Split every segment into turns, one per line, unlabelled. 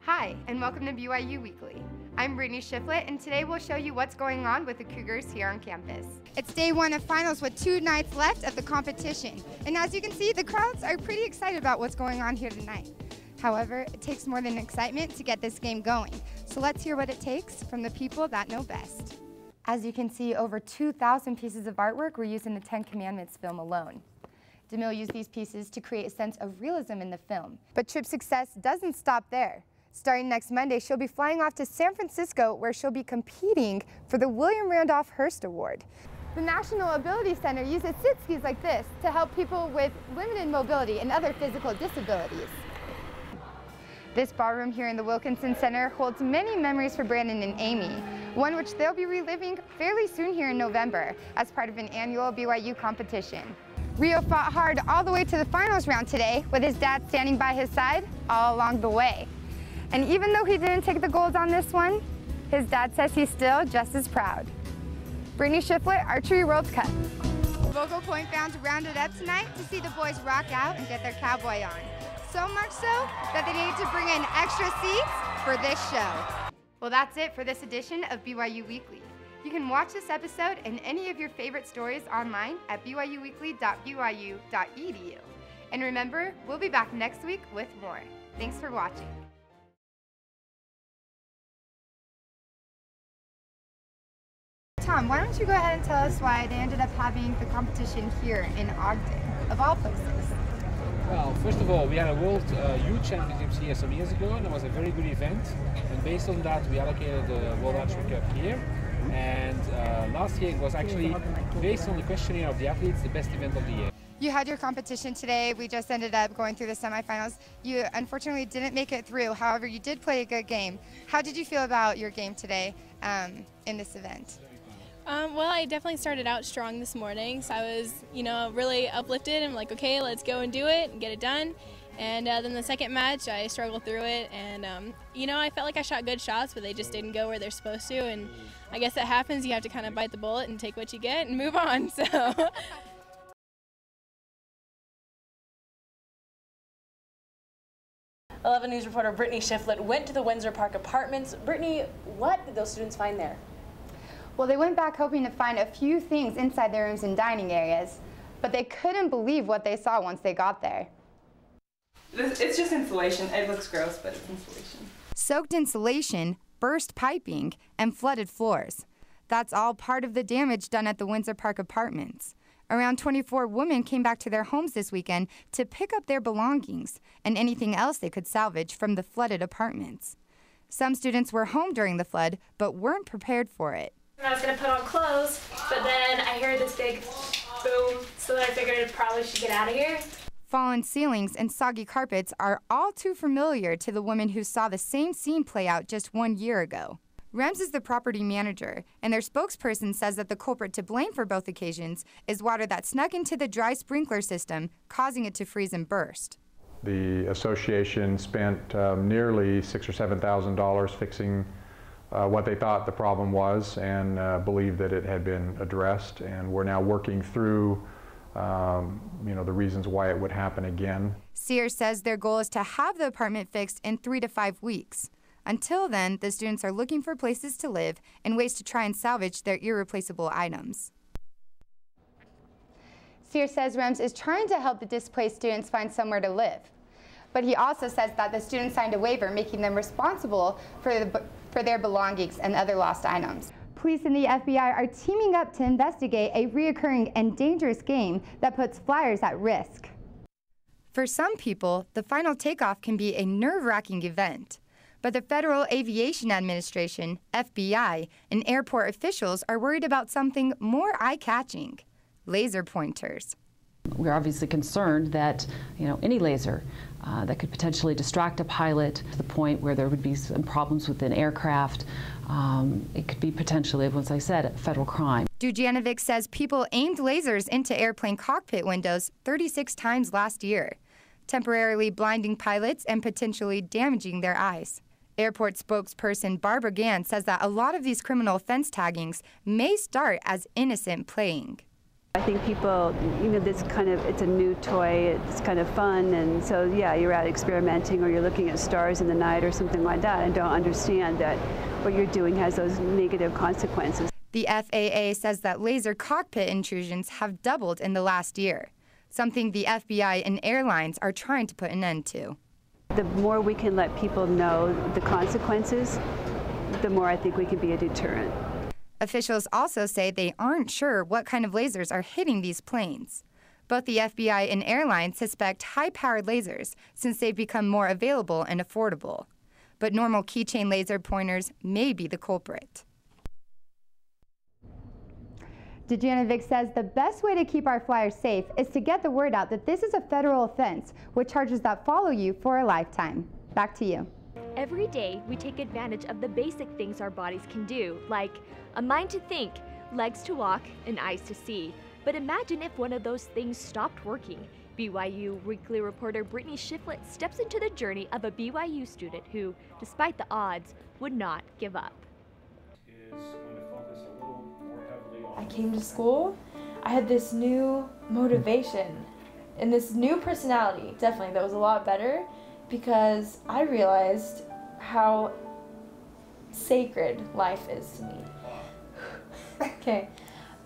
Hi, and welcome to BYU Weekly. I'm Brittany Shiflett, and today we'll show you what's going on with the Cougars here on campus.
It's day one of finals with 2 nights left of the competition. And as you can see, the crowds are pretty excited about what's going on here tonight. However, it takes more than excitement to get this game going. So let's hear what it takes from the people that know best. As you can see, over 2,000 pieces of artwork were used in the 10 Commandments film alone. DeMille used these pieces to create a sense of realism in the film. But Tripp's success doesn't stop there. Starting next Monday, she'll be flying off to San Francisco, where she'll be competing for the William Randolph Hearst Award. The National Ability Center uses sit skis like this to help people with limited mobility and other physical disabilities. This ballroom here in the Wilkinson Center holds many memories for Brandon and Amy, one which they'll be reliving fairly soon here in November as part of an annual BYU competition. Rio fought hard all the way to the finals round today, with his dad standing by his side all along the way. And even though he didn't take the gold on this one, his dad says he's still just as proud. Brittany Shiflett, Archery World Cup. Local point fans rounded up tonight to see the boys rock out and get their cowboy on. So much so that they needed to bring in extra seats for this show.
Well, that's it for this edition of BYU Weekly. You can watch this episode and any of your favorite stories online at byuweekly.byu.edu. And remember, we'll be back next week with more. Thanks for watching.
Tom, why don't you go ahead and tell us why they ended up having the competition here in Ogden, of all places?
Well, first of all, we had a World Youth Championships here some years ago, and it was a very good event. And based on that, we allocated the World Archery Cup here. And last year it was actually, based on the questionnaire of the athletes, the best event of the year.
You had your competition today. We just ended up going through the semifinals. You unfortunately didn't make it through. However, you did play a good game. How did you feel about your game today in this event?
Well, I definitely started out strong this morning, so I was, really uplifted and like, okay, let's go and do it and get it done. And then the second match, I struggled through it, and I felt like I shot good shots, but they just didn't go where they're supposed to. And I guess that happens. You have to kind of bite the bullet and take what you get and move on. So.
11 News reporter Brittany Shiflett went to the Windsor Park Apartments. Brittany, what did those students find there?
Well, they went back hoping to find a few things inside their rooms and dining areas, but they couldn't believe what they saw once they got there.
It's just insulation. It looks gross, but it's insulation.
Soaked insulation, burst piping, and flooded floors. That's all part of the damage done at the Windsor Park Apartments. Around 24 women came back to their homes this weekend to pick up their belongings and anything else they could salvage from the flooded apartments. Some students were home during the flood, but weren't prepared for it.
I was going to put on clothes, but then I heard this big boom, so then I figured I probably should get out of here.
Fallen ceilings and soggy carpets are all too familiar to the women who saw the same scene play out just 1 year ago. Rems is the property manager, and their spokesperson says that the culprit to blame for both occasions is water that snuck into the dry sprinkler system, causing it to freeze and burst.
The association spent nearly $6,000 or $7,000 fixing what they thought the problem was, and believed that it had been addressed, and we're now working through the reasons why it would happen again.
Sears says their goal is to have the apartment fixed in 3 to 5 weeks. Until then, the students are looking for places to live and ways to try and salvage their irreplaceable items. Sears says Rems is trying to help the displaced students find somewhere to live. But he also says that the students signed a waiver making them responsible for their belongings and other lost items. Police and the FBI are teaming up to investigate a reoccurring and dangerous game that puts flyers at risk. For some people, the final takeoff can be a nerve-wracking event. But the Federal Aviation Administration, FBI, and airport officials are worried about something more eye-catching: laser pointers.
We're obviously concerned that any laser that could potentially distract a pilot to the point where there would be some problems with an aircraft. It could be potentially, as I said, a federal crime.
Dujanovic says people aimed lasers into airplane cockpit windows 36 times last year, temporarily blinding pilots and potentially damaging their eyes. Airport spokesperson Barbara Gann says that a lot of these criminal offense taggings may start as innocent playing.
I think people, it's a new toy, it's kind of fun, and so yeah, you're out experimenting or you're looking at stars in the night or something like that and don't understand that what you're doing has those negative consequences.
The FAA says that laser cockpit intrusions have doubled in the last year, something the FBI and airlines are trying to put an end to.
The more we can let people know the consequences, the more I think we can be a deterrent.
Officials also say they aren't sure what kind of lasers are hitting these planes. Both the FBI and airlines suspect high-powered lasers since they've become more available and affordable. But normal keychain laser pointers may be the culprit. Dejanovic says the best way to keep our flyers safe is to get the word out that this is a federal offense with charges that follow you for a lifetime. Back to you.
Every day, we take advantage of the basic things our bodies can do, like a mind to think, legs to walk, and eyes to see. But imagine if one of those things stopped working. BYU Weekly reporter Brittany Shiflett steps into the journey of a BYU student who, despite the odds, would not give up.
I came to school, I had this new motivation and this new personality, definitely, that was a lot better, because I realized how sacred life is to me. Okay,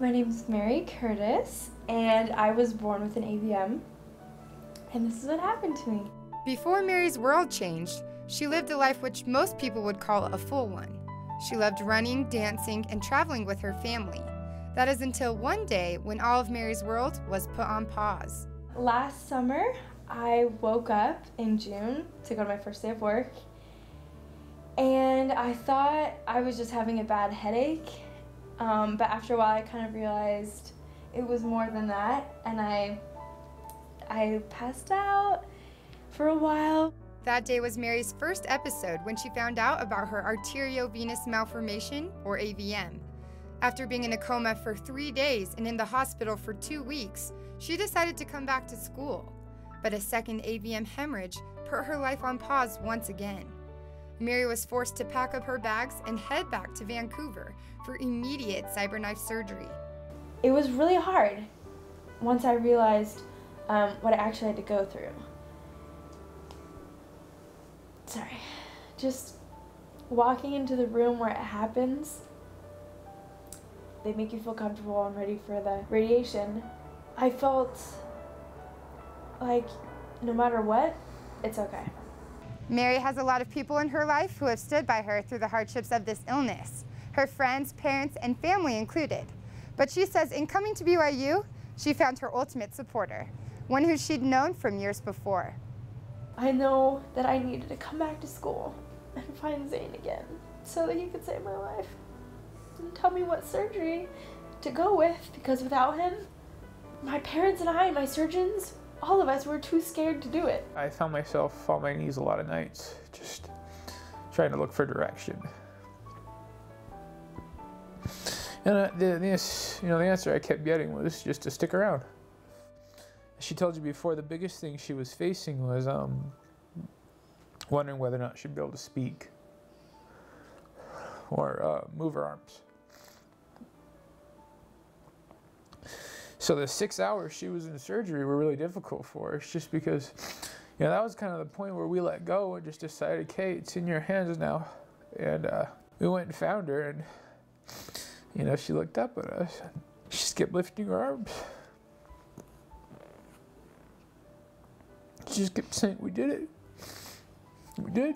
my name's Mary Curtis, and I was born with an AVM, and this is what happened to me.
Before Mary's world changed, she lived a life which most people would call a full one. She loved running, dancing, and traveling with her family. That is until one day when all of Mary's world was put on pause.
Last summer, I woke up in June to go to my first day of work, and I thought I was just having a bad headache, but after a while I kind of realized it was more than that, and I passed out for a while.
That day was Mary's first episode when she found out about her arteriovenous malformation, or AVM. After being in a coma for 3 days and in the hospital for 2 weeks, she decided to come back to school. But a second AVM hemorrhage put her life on pause once again. Mary was forced to pack up her bags and head back to Vancouver for immediate cyberknife surgery.
It was really hard once I realized what I actually had to go through. Sorry, just walking into the room where it happens, they make you feel comfortable and ready for the radiation. I felt like no matter what, it's okay.
Mary has a lot of people in her life who have stood by her through the hardships of this illness, her friends, parents, and family included. But she says in coming to BYU, she found her ultimate supporter, one who she'd known from years before.
I know that I needed to come back to school and find Zane again so that he could save my life and tell me what surgery to go with, because without him, my parents and I, my surgeons, all of us were too scared to do it.
I found myself on my knees a lot of nights, just trying to look for direction. And the answer I kept getting was just to stick around. She told you before, the biggest thing she was facing was wondering whether or not she'd be able to speak or move her arms. So the 6 hours she was in surgery were really difficult for her. It's just because, that was kind of the point where we let go and just decided, okay, it's in your hands now. And we went and found her, and she looked up at us. And she just kept lifting her arms. She just kept saying, "We did it. We did."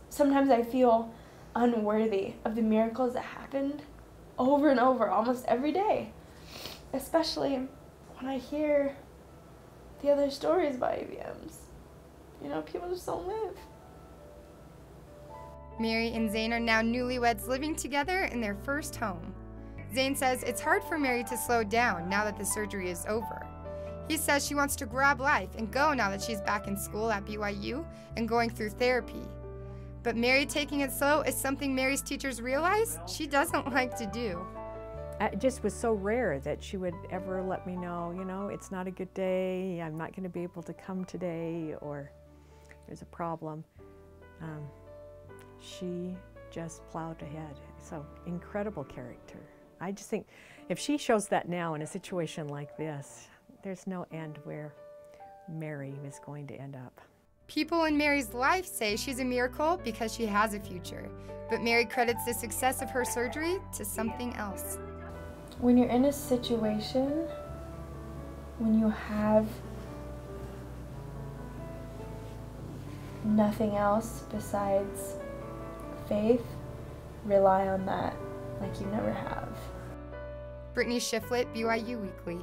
Sometimes I feel unworthy of the miracles that happened over and over, almost every day. Especially when I hear the other stories about AVMs. People just don't live.
Mary and Zane are now newlyweds living together in their first home. Zane says it's hard for Mary to slow down now that the surgery is over. He says she wants to grab life and go now that she's back in school at BYU and going through therapy. But Mary taking it slow is something Mary's teachers realize she doesn't like to do.
It just was so rare that she would ever let me know, it's not a good day, I'm not going to be able to come today, or there's a problem. She just plowed ahead. So incredible character. I just think if she shows that now in a situation like this, there's no end where Mary is going to end up.
People in Mary's life say she's a miracle because she has a future, but Mary credits the success of her surgery to something else.
When you're in a situation, when you have nothing else besides faith, rely on that like you never have.
Brittany Shiflett, BYU Weekly.